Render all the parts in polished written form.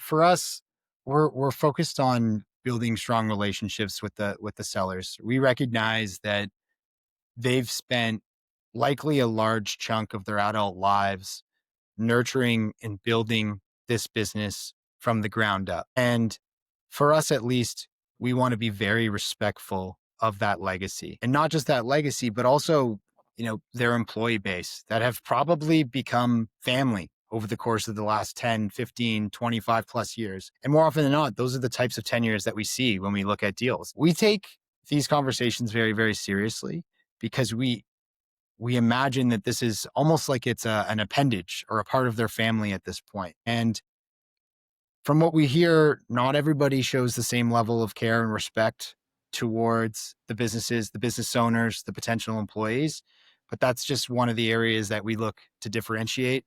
for us, we're focused on building strong relationships with the sellers. We recognize that they've spent likely a large chunk of their adult lives nurturing and building this business from the ground up. And for us, at least, we want to be very respectful of that legacy, and not just that legacy, but also, their employee base that have probably become family over the course of the last 10, 15, 25 plus years. And more often than not, those are the types of tenures that we see when we look at deals. We take these conversations very, very seriously because we imagine that this is almost like it's an appendage or a part of their family at this point. And from what we hear, not everybody shows the same level of care and respect towards the businesses, the business owners, the potential employees. But that's just one of the areas that we look to differentiate.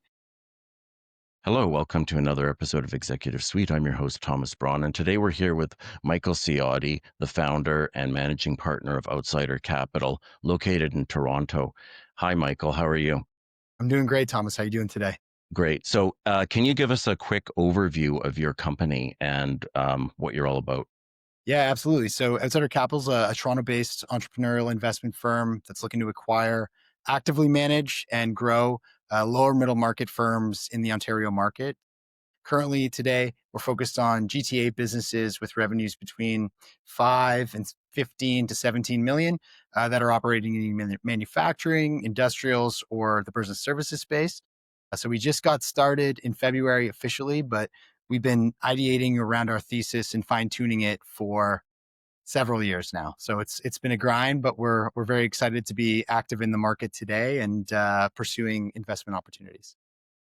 Hello, welcome to another episode of Executive Suite. I'm your host, Thomas Braun, and today we're here with Michael Ciotti, the founder and managing partner of Outsider Capital, located in Toronto. Hi, Michael. How are you? I'm doing great, Thomas. How you doing today? Great. So, can you give us a quick overview of your company and what you're all about? Yeah, absolutely. So Outsider Capital's a Toronto-based entrepreneurial investment firm that's looking to acquire, actively manage, and grow lower middle market firms in the Ontario market. Currently, today, we're focused on GTA businesses with revenues between 5 and 15 to 17 million that are operating in manufacturing, industrials, or the business services space. So we just got started in February officially, but we've been ideating around our thesis and fine tuning it for several years now. So it's been a grind, but we're very excited to be active in the market today and pursuing investment opportunities.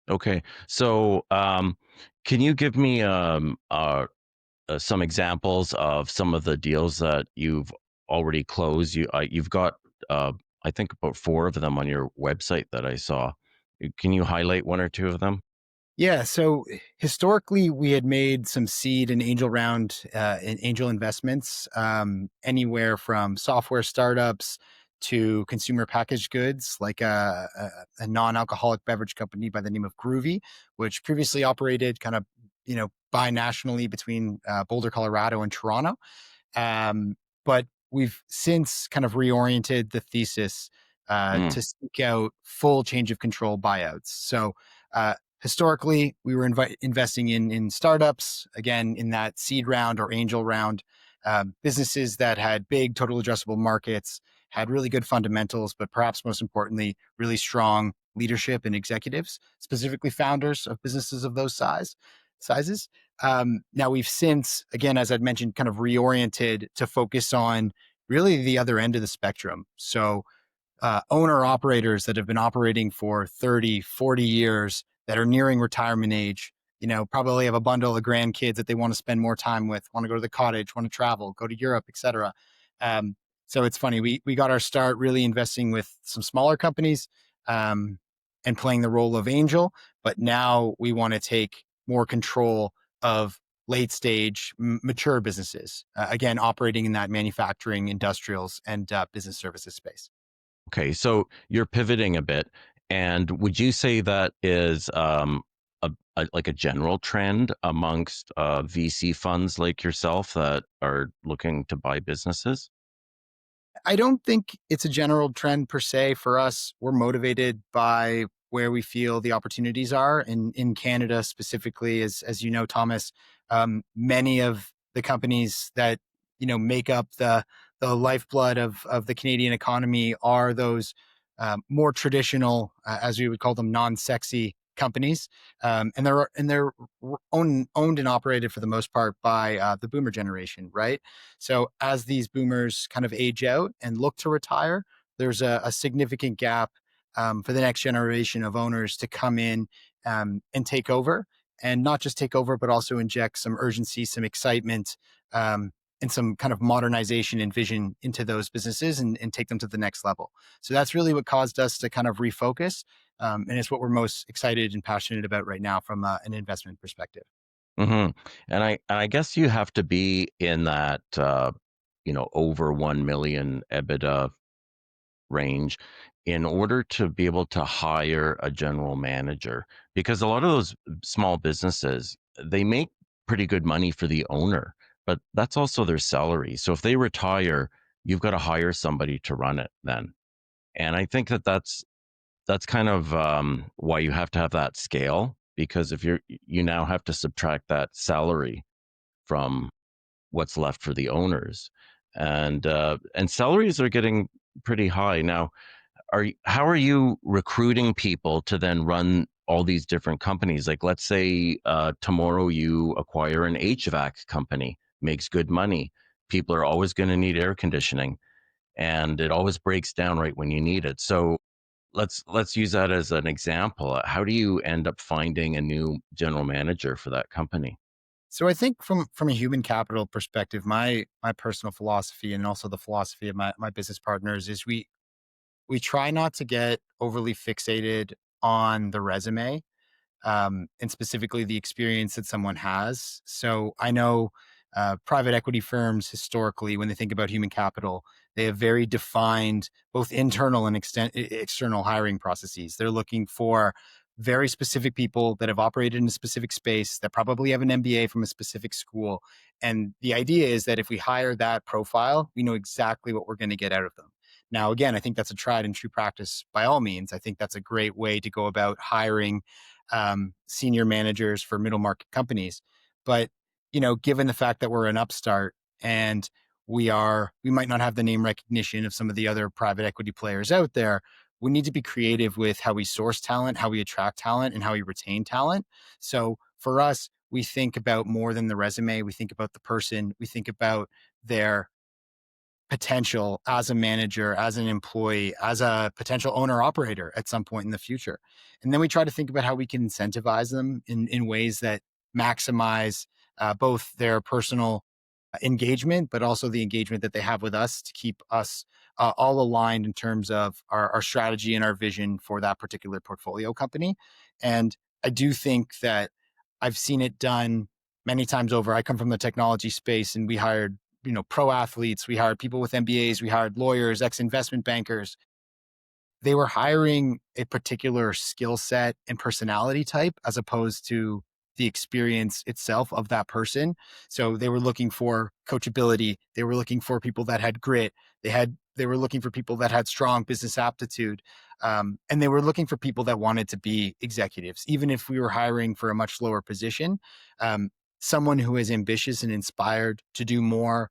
Okay. So, can you give me some examples of some of the deals that you've already closed? You've got, I think, about four of them on your website that I saw. Can you highlight one or two of them? Yeah. So historically, we had made some seed and angel round and angel investments, anywhere from software startups to consumer packaged goods, like a non-alcoholic beverage company by the name of Groovy, which previously operated kind of, bi-nationally between Boulder, Colorado and Toronto. But we've since kind of reoriented the thesis Mm, to seek out full change of control buyouts. So historically, we were investing in startups, again, in that seed round or angel round, businesses that had big total addressable markets, had really good fundamentals, but perhaps most importantly, really strong leadership and executives, specifically founders of businesses of those sizes. Now we've since, again, as I'd mentioned, kind of reoriented to focus on really the other end of the spectrum. So owner operators that have been operating for 30, 40 years that are nearing retirement age, probably have a bundle of grandkids that they want to spend more time with, want to go to the cottage, want to travel, go to Europe, etc. Um, so it's funny. We got our start really investing with some smaller companies um, and playing the role of angel, but now we want to take more control of late stage mature businesses, again operating in that manufacturing, industrials, and business services space. okay, so you're pivoting a bit, and would you say that is like a general trend amongst VC funds like yourself that are looking to buy businesses? I don't think it's a general trend per se for us. We're motivated by where we feel the opportunities are. In Canada specifically, as you know, Thomas, many of the companies that make up the lifeblood of the Canadian economy are those more traditional, as we would call them, non-sexy companies, and they're owned and operated for the most part by the boomer generation, right? So as these boomers kind of age out and look to retire, there's a significant gap for the next generation of owners to come in and take over, and not just take over, but also inject some urgency, some excitement, and some kind of modernization and vision into those businesses and take them to the next level. So that's really what caused us to kind of refocus. And it's what we're most excited and passionate about right now from an investment perspective. Hmm. And I guess you have to be in that over 1 million EBITDA range in order to be able to hire a general manager, because a lot of those small businesses, they make pretty good money for the owner, but that's also their salary. So if they retire, you've got to hire somebody to run it then. And I think that that's kind of why you have to have that scale, because if you now have to subtract that salary from what's left for the owners, and salaries are getting pretty high now. How are you recruiting people to then run all these different companies? Like, let's say tomorrow you acquire an HVAC company, makes good money. People are always going to need air conditioning, and it always breaks down right when you need it. So let's use that as an example. How do you end up finding a new general manager for that company? So I think from a human capital perspective, my personal philosophy and also the philosophy of my business partners is we try not to get overly fixated on the resume, and specifically the experience that someone has. So I know private equity firms historically, when they think about human capital, they have very defined both internal and external hiring processes. They're looking for very specific people that have operated in a specific space that probably have an MBA from a specific school. And the idea is that if we hire that profile, we know exactly what we're going to get out of them. Now, again, I think that's a tried and true practice by all means. I think that's a great way to go about hiring senior managers for middle market companies. But given the fact that we're an upstart and we might not have the name recognition of some of the other private equity players out there. We need to be creative with how we source talent, how we attract talent, and how we retain talent. So for us, we think about more than the resume. We think about the person. We think about their potential as a manager, as an employee, as a potential owner operator at some point in the future. And then we try to think about how we can incentivize them in ways that maximize both their personal engagement, but also the engagement that they have with us to keep us all aligned in terms of our strategy and our vision for that particular portfolio company. And I do think that I've seen it done many times over. I come from the technology space and we hired, pro athletes, we hired people with MBAs, we hired lawyers, ex investment bankers. They were hiring a particular skill set and personality type as opposed to the experience itself of that person. So they were looking for coachability. They were looking for people that had grit. They were looking for people that had strong business aptitude. And they were looking for people that wanted to be executives, even if we were hiring for a much lower position. Um, Someone who is ambitious and inspired to do more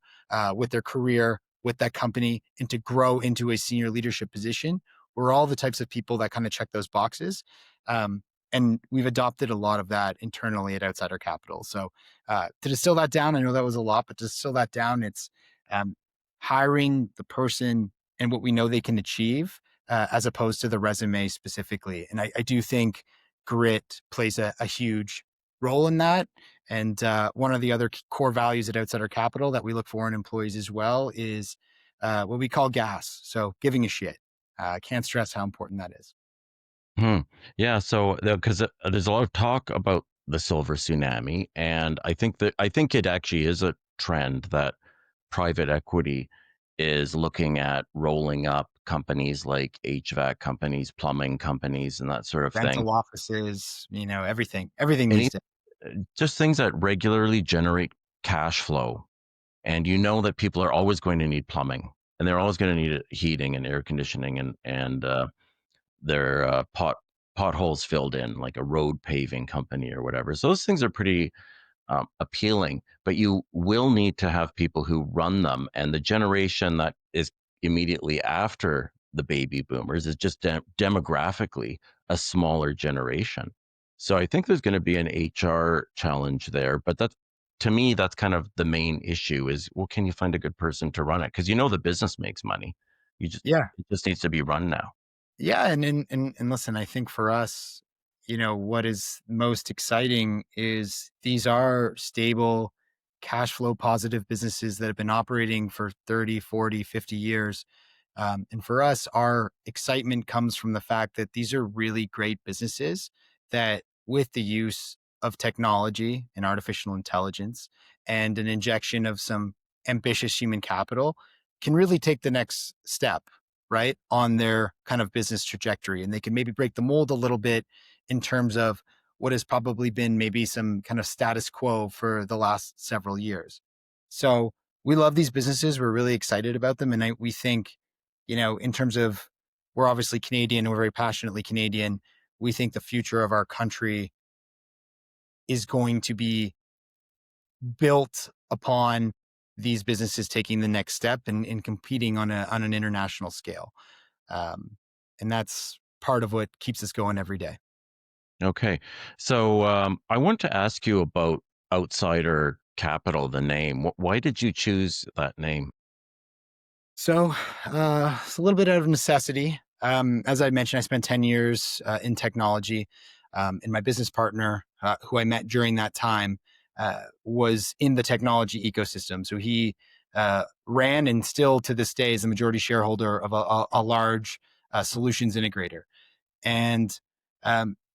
with their career, with that company, and to grow into a senior leadership position. We're all the types of people that kind of check those boxes. And we've adopted a lot of that internally at Outsider Capital. So to distill that down, I know that was a lot, but to distill that down, it's um, hiring the person and what we know they can achieve as opposed to the resume specifically. And I do think grit plays a huge role in that. And one of the other core values at Outsider Capital that we look for in employees as well is what we call gas. So giving a shit. I can't stress how important that is. Hmm. Yeah. So, because there's a lot of talk about the silver tsunami, and I think it actually is a trend that private equity is looking at rolling up companies like HVAC companies, plumbing companies, and that sort of thing. Rental offices, everything Any these days. just things that regularly generate cash flow, and you know that people are always going to need plumbing, and they're always going to need heating and air conditioning, and their potholes filled in, like a road paving company or whatever. So those things are pretty appealing, but you will need to have people who run them. And the generation that is immediately after the baby boomers is just demographically a smaller generation. So I think there's going to be an HR challenge there, but that's to me, that's kind of the main issue is, well, can you find a good person to run it? Because the business makes money. Yeah. It just needs to be run now. Yeah, and listen, I think for us, what is most exciting is these are stable, cash flow positive businesses that have been operating for 30, 40, 50 years. And for us, our excitement comes from the fact that these are really great businesses that, with the use of technology and artificial intelligence and an injection of some ambitious human capital, can really take the next step, right, on their kind of business trajectory. And they can maybe break the mold a little bit in terms of what has probably been maybe some kind of status quo for the last several years. So we love these businesses. We're really excited about them. And we think, in terms of, we're obviously Canadian, we're very passionately Canadian. We think the future of our country is going to be built upon these businesses taking the next step and competing on an international scale. Um, and that's part of what keeps us going every day. Okay. So I want to ask you about Outsider Capital, the name. Why did you choose that name? So it's a little bit out of necessity. As I mentioned, I spent 10 years in technology, and my business partner, who I met during that time, was in the technology ecosystem. So he ran and still to this day is the majority shareholder of a large solutions integrator. And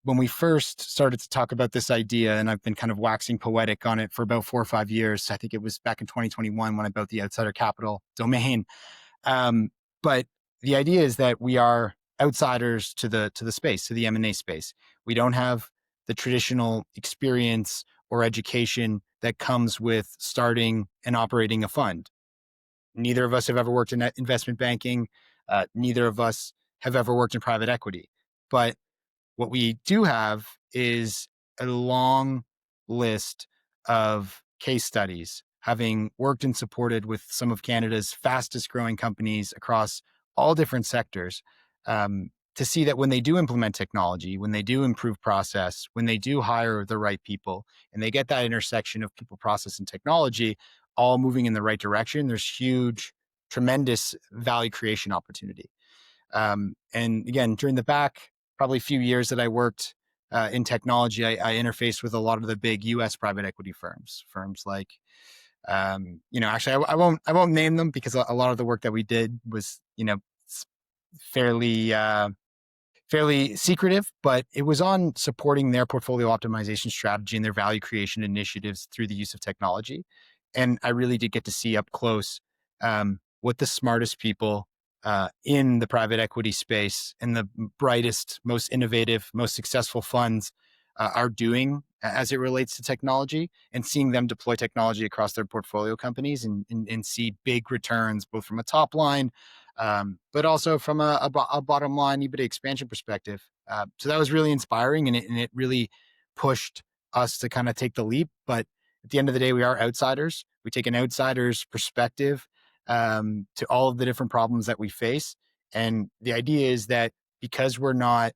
when we first started to talk about this idea, and I've been kind of waxing poetic on it for about 4 or 5 years, I think it was back in 2021 when I built the Outsider Capital domain. Um, but the idea is that we are outsiders to the space, to the M&A space. We don't have the traditional experience or education that comes with starting and operating a fund. Neither of us have ever worked in investment banking. Neither of us have ever worked in private equity. But what we do have is a long list of case studies, having worked and supported with some of Canada's fastest growing companies across all different sectors, to see that when they do implement technology, when they do improve process, when they do hire the right people, and they get that intersection of people, process, and technology all moving in the right direction, there's huge, tremendous value creation opportunity. And again, during the back probably few years that I worked in technology, I interfaced with a lot of the big U.S. private equity firms like, actually, I won't name them because a lot of the work that we did was, fairly fairly secretive, but it was on supporting their portfolio optimization strategy and their value creation initiatives through the use of technology. And I really did get to see up close what the smartest people in the private equity space and the brightest, most innovative, most successful funds are doing as it relates to technology, and seeing them deploy technology across their portfolio companies and see big returns, both from a top line, but also from a bottom line EBITDA expansion perspective. So that was really inspiring, and it really pushed us to kind of take the leap. But at the end of the day, we are outsiders. We take an outsider's perspective to all of the different problems that we face. And the idea is that because we're not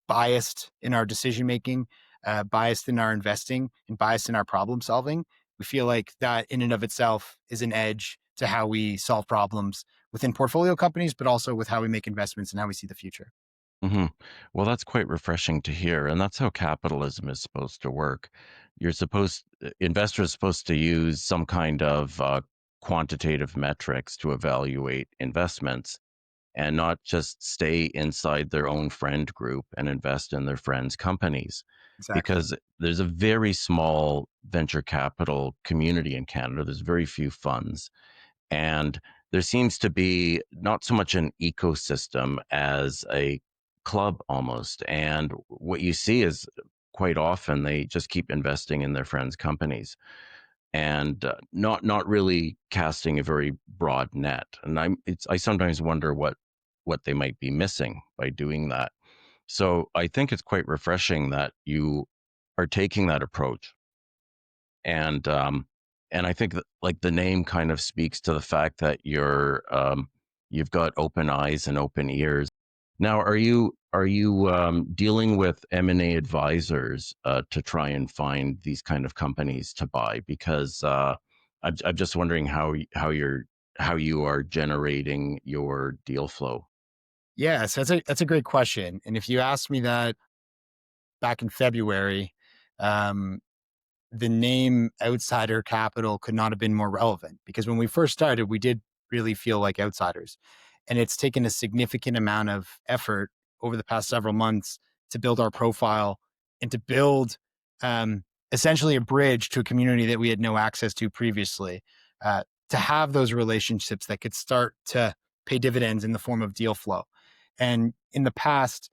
biased in our decision making, biased in our investing, and biased in our problem solving, we feel like that in and of itself is an edge to how we solve problems within portfolio companies, but also with how we make investments and how we see the future. Hmm. Well, that's quite refreshing to hear, and that's how capitalism is supposed to work. Investors supposed to use some kind of quantitative metrics to evaluate investments, and not just stay inside their own friend group and invest in their friends' companies. Exactly. Because there's a very small venture capital community in Canada. There's very few funds. And there seems to be not so much an ecosystem as a club almost. And what you see is quite often they just keep investing in their friends' companies and not really casting a very broad net. And I sometimes wonder what they might be missing by doing that. So I think it's quite refreshing that you are taking that approach. And and I think that like the name kind of speaks to the fact that you've got open eyes and open ears. Now, are you dealing with M&A advisors to try and find these kind of companies to buy? Because I'm just wondering how you are generating your deal flow. Yes, that's a great question. And if you asked me that back in February, um, the name Outsider Capital could not have been more relevant, because when we first started, we did really feel like outsiders. And it's taken a significant amount of effort over the past several months to build our profile and to build essentially a bridge to a community that we had no access to previously, to have those relationships that could start to pay dividends in the form of deal flow. And in the past,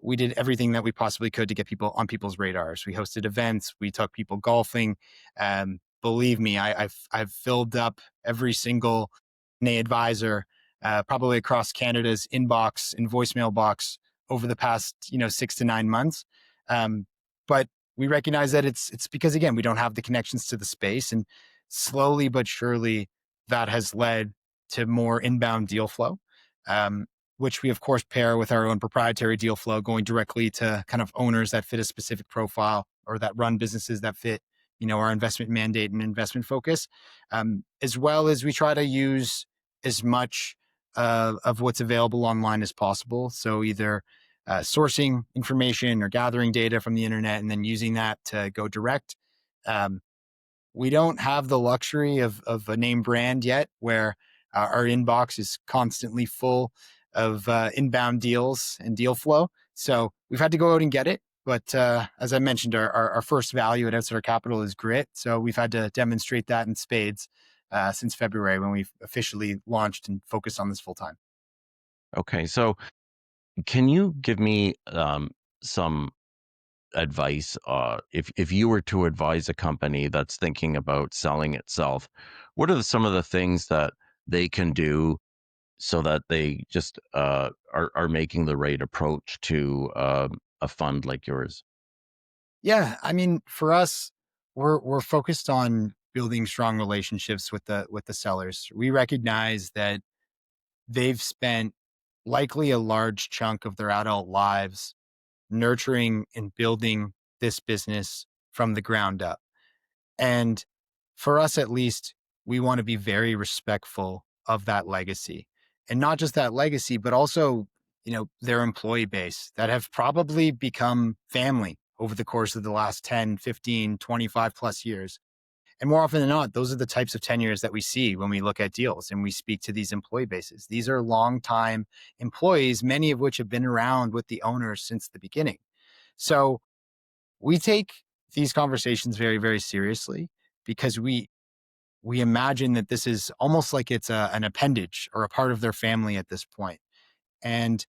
we did everything that we possibly could to get people on people's radars. We hosted events, we took people golfing. Believe me, I've filled up every single NA advisor, probably across Canada's inbox and voicemail box over the past 6 to 9 months. But we recognize that it's because again we don't have the connections to the space, and slowly but surely that has led to more inbound deal flow. Um, which we of course pair with our own proprietary deal flow going directly to kind of owners that fit a specific profile or that run businesses that fit our investment mandate and investment focus, as well as we try to use as much of what's available online as possible. So either sourcing information or gathering data from the internet and then using that to go direct. um, we don't have the luxury of a name brand yet where our inbox is constantly full of inbound deals and deal flow. So we've had to go out and get it. But as I mentioned, our first value at Outsider Capital is grit. So we've had to demonstrate that in spades since February when we've officially launched and focused on this full time. Okay, so can you give me some advice, if you were to advise a company that's thinking about selling itself, what are some of the things that they can do so that they just are making the right approach to a fund like yours? Yeah, I mean, for us, we're focused on building strong relationships with the sellers. We recognize that they've spent likely a large chunk of their adult lives nurturing and building this business from the ground up. And for us, at least, we want to be very respectful of that legacy. And not just that legacy, but also, their employee base that have probably become family over the course of the last 10, 15, 25 plus years. And more often than not, those are the types of tenures that we see when we look at deals and we speak to these employee bases. These are longtime employees, many of which have been around with the owners since the beginning. So we take these conversations very, very seriously because we imagine that this is almost like it's an appendage or a part of their family at this point. And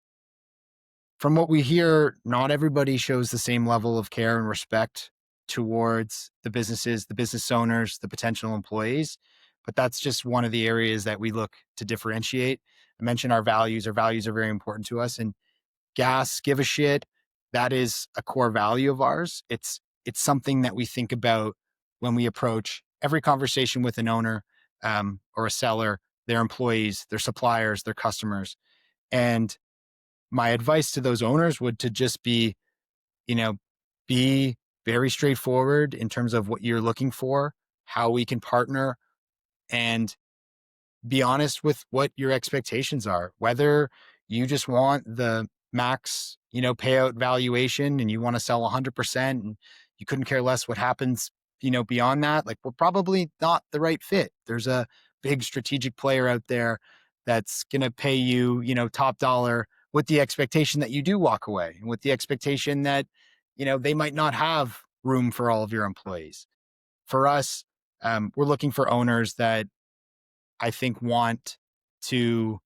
from what we hear, not everybody shows the same level of care and respect towards the businesses, the business owners, the potential employees. But that's just one of the areas that we look to differentiate. I mentioned our values. Our values are very important to us. And gas, give a shit, that is a core value of ours. It's something that we think about when we approach every conversation with an owner or a seller, their employees, their suppliers, their customers. And my advice to those owners would to just you know, be very straightforward in terms of what you're looking for, how we can partner, and be honest with what your expectations are. Whether you just want the max, payout valuation and you want to sell 100% and you couldn't care less what happens, beyond that, like we're probably not the right fit. There's a big strategic player out there that's going to pay you, top dollar with the expectation that you do walk away and with the expectation that, they might not have room for all of your employees. For us, we're looking for owners that I think want to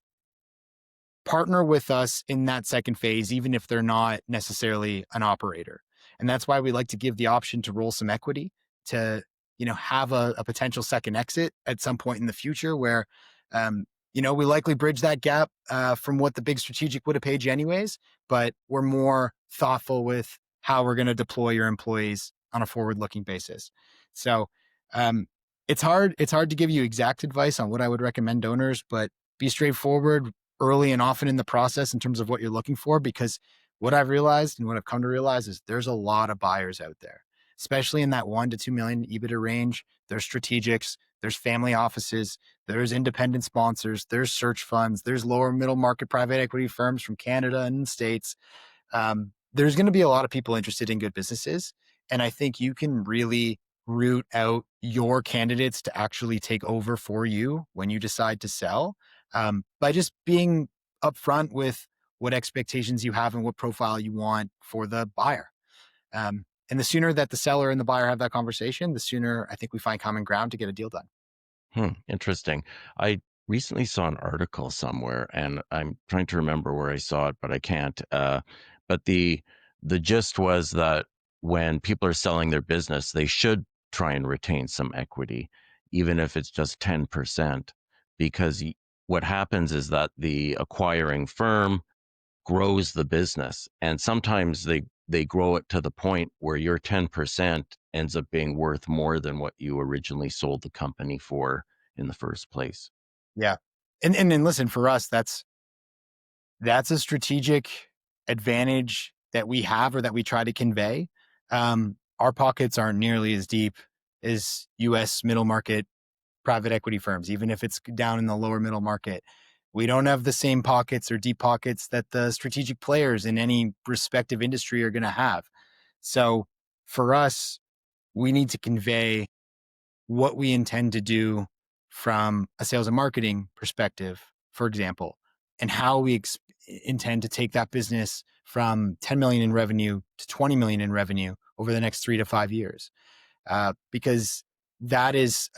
partner with us in that second phase, even if they're not necessarily an operator. And that's why we like to give the option to roll some equity to, have a potential second exit at some point in the future where, we likely bridge that gap from what the big strategic would have paid you anyways, but we're more thoughtful with how we're going to deploy your employees on a forward looking basis. So, um, it's hard to give you exact advice on what I would recommend donors, but be straightforward early and often in the process in terms of what you're looking for, because what I've realized and what I've come to realize is there's a lot of buyers out there, especially in that 1 to 2 million EBITDA range. There's strategics, there's family offices, there's independent sponsors, there's search funds, there's lower middle market private equity firms from Canada and the States. There's going to be a lot of people interested in good businesses. And I think you can really root out your candidates to actually take over for you when you decide to sell, by just being upfront with what expectations you have and what profile you want for the buyer. And the sooner that the seller and the buyer have that conversation, the sooner I think we find common ground to get a deal done. Interesting. I recently saw an article somewhere, and I'm trying to remember where I saw it, but I can't. But the gist was that when people are selling their business, they should try and retain some equity, even if it's just 10%, because what happens is that the acquiring firm grows the business, and sometimes they grow it to the point where your 10% ends up being worth more than what you originally sold the company for in the first place. Yeah. And listen, for us, that's a strategic advantage that we have or that we try to convey. Our pockets aren't nearly as deep as US middle market private equity firms, even if it's down in the lower middle market. We don't have the same pockets or deep pockets that the strategic players in any respective industry are going to have. So for us, we need to convey what we intend to do from a sales and marketing perspective, for example, and how we intend to take that business from 10 million in revenue to 20 million in revenue over the next 3 to 5 years. Because that is,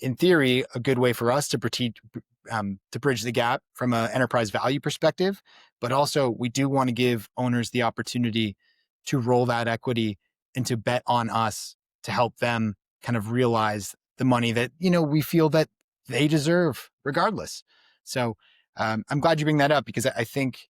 in theory, a good way for us to bridge the gap from an enterprise value perspective. But also, we do want to give owners the opportunity to roll that equity and to bet on us to help them kind of realize the money that we feel that they deserve, regardless. So I'm glad you bring that up, because I think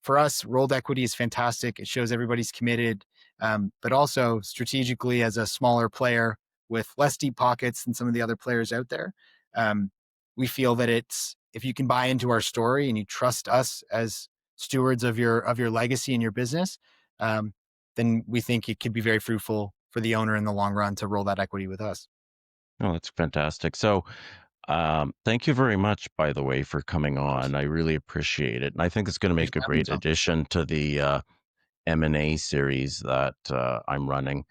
for us, rolled equity is fantastic. It shows everybody's committed, but also strategically, as a smaller player with less deep pockets than some of the other players out there, um, we feel that it's, if you can buy into our story and you trust us as stewards of your legacy and your business, um, then we think it could be very fruitful for the owner in the long run to roll that equity with us. Oh, that's fantastic. So, thank you very much, by the way, for coming Of course. on. I really appreciate it, and I think it's going to Thanks make a for having me, great Tom. addition to the M&A series that I'm running.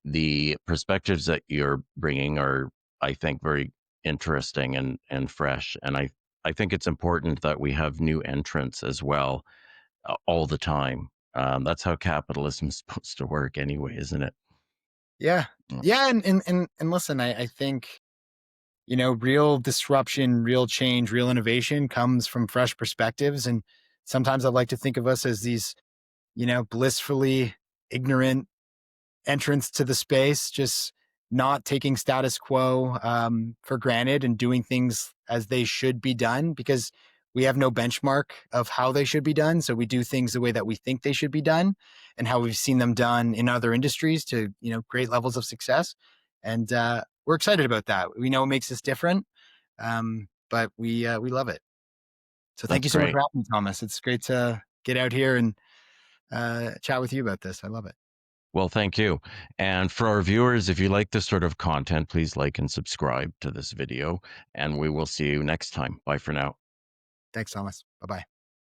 The perspectives that you're bringing are, I think, very interesting and fresh, and I think it's important that we have new entrants as well, all the time. That's how capitalism is supposed to work, anyway, isn't it? Yeah, Mm. yeah, and listen, I think real disruption, real change, real innovation comes from fresh perspectives. And sometimes I like to think of us as these, blissfully ignorant entrance to the space, just not taking status quo for granted and doing things as they should be done, because we have no benchmark of how they should be done. So we do things the way that we think they should be done and how we've seen them done in other industries to, great levels of success. And we're excited about that. We know it makes us different, but we love it. So thank That's you so much great. for having me, Thomas. It's great to get out here and chat with you about this. I love it. Well, thank you. And for our viewers, if you like this sort of content, please like and subscribe to this video, and we will see you next time. Bye for now. Thanks, Thomas. Bye bye.